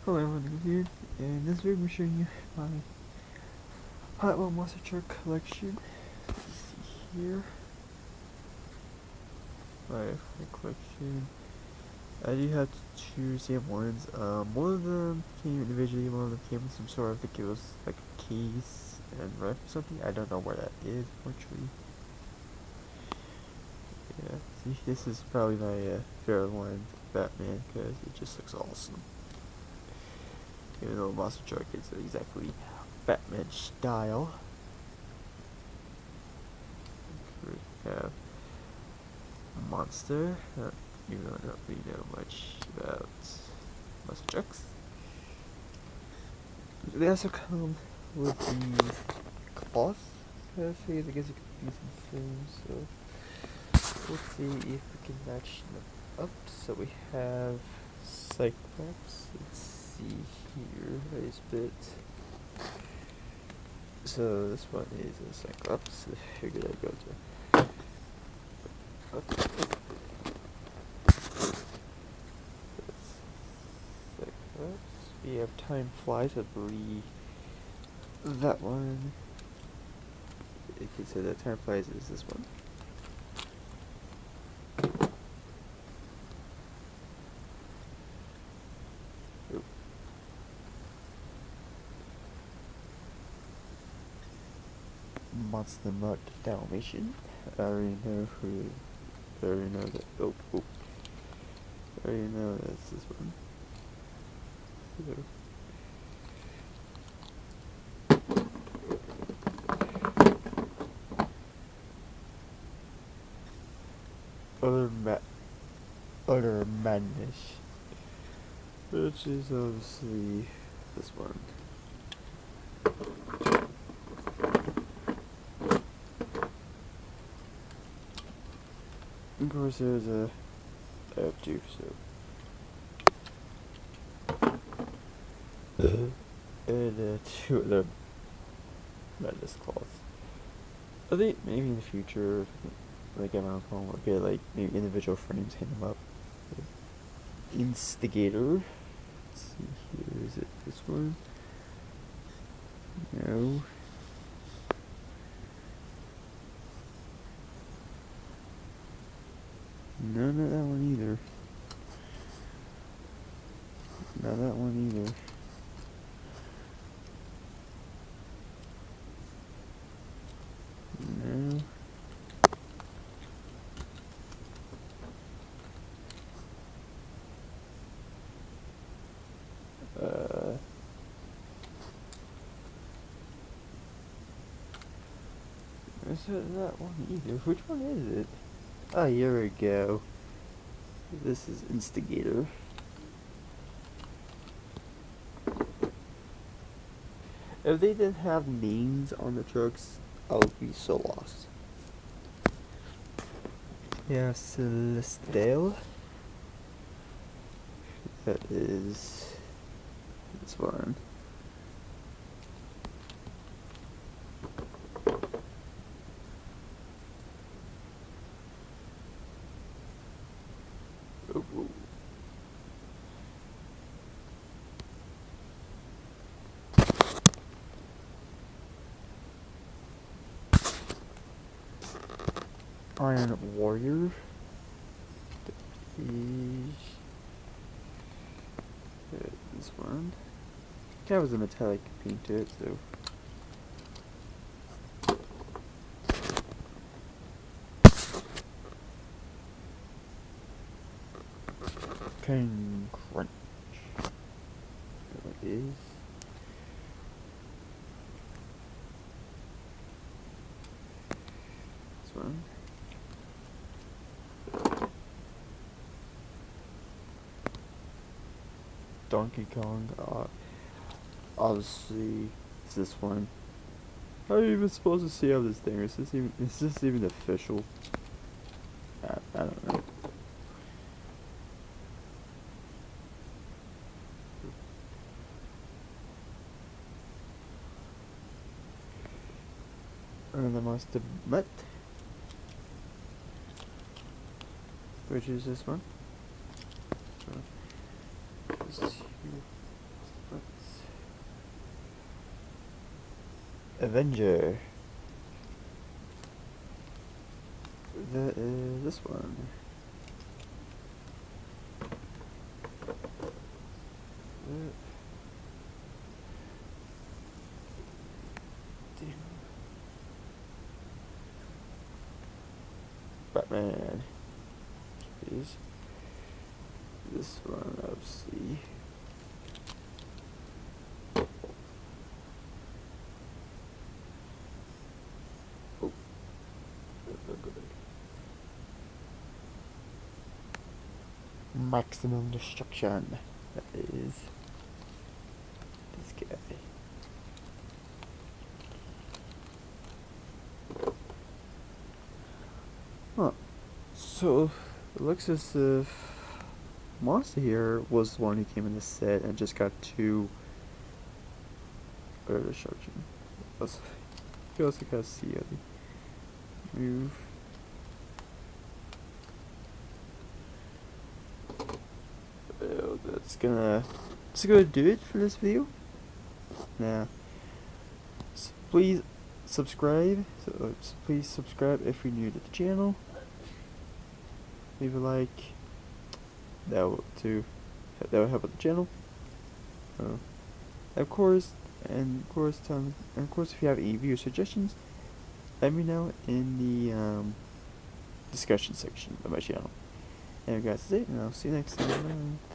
Hello everyone, here. In this video I'm showing you my Hot Wheel monster truck collection. Let's see here. My collection. I do have two same ones. One of them came individually, one of them came with some sort of, I think it was like a case and wrap or something. I don't know where that is, actually. Yeah, see, this is probably my favorite one, Batman, because it just looks awesome. Even though monster truck is exactly Batman style. We have Monster. Even though I don't really know much about monster trucks. They also come with the cloth. I guess you could use them soon, so let's see if we can match them up. So we have Cyclops. Let's see here. I split. So this one is a Cyclops. I figured I'd go to. Cyclops. We have Time Flies. I believe that one. Okay, so that Time Flies is this one. Monster Mutt Dalmatian. I already know who. I already know that. Oh. I already know that's this one. Utter Madness, which is obviously this one. Of course, there's a F2, so. And two other Madness cloths. I think maybe in the future, like get my own phone, we'll get like maybe individual frames, hang them up. Instigator. Let's see here, is it this one? No. No, not that one either. Not that one either. No. Is it that one either? Which one is it? Oh, here we go. This is Instigator. If they didn't have names on the trucks, I would be so lost. Yeah, Celestial. That is this one. Oh. Iron Warrior. This one. Kind of has a metallic paint to it, so. King Crunch. That is. This one. Donkey Kong. Obviously, it's this one. How are you even supposed to see how this thing is? Is this even official? I don't know. And the Monster Mutt, which is this one. Avenger. That is this one. Batman. Is this one? Let's see. Oh, maximum destruction. That is this guy. Huh. So it looks as if Monster here was the one who came in the set and just got two better destruction. You also gotta see how they move. Well, that's gonna do it for this video. Now, so please subscribe. So please subscribe if you're new to the channel. Leave a like. That will help with the channel. Of course, if you have any video suggestions, let me know in the discussion section of my channel. And guys, that's it, and I'll see you next time. Bye.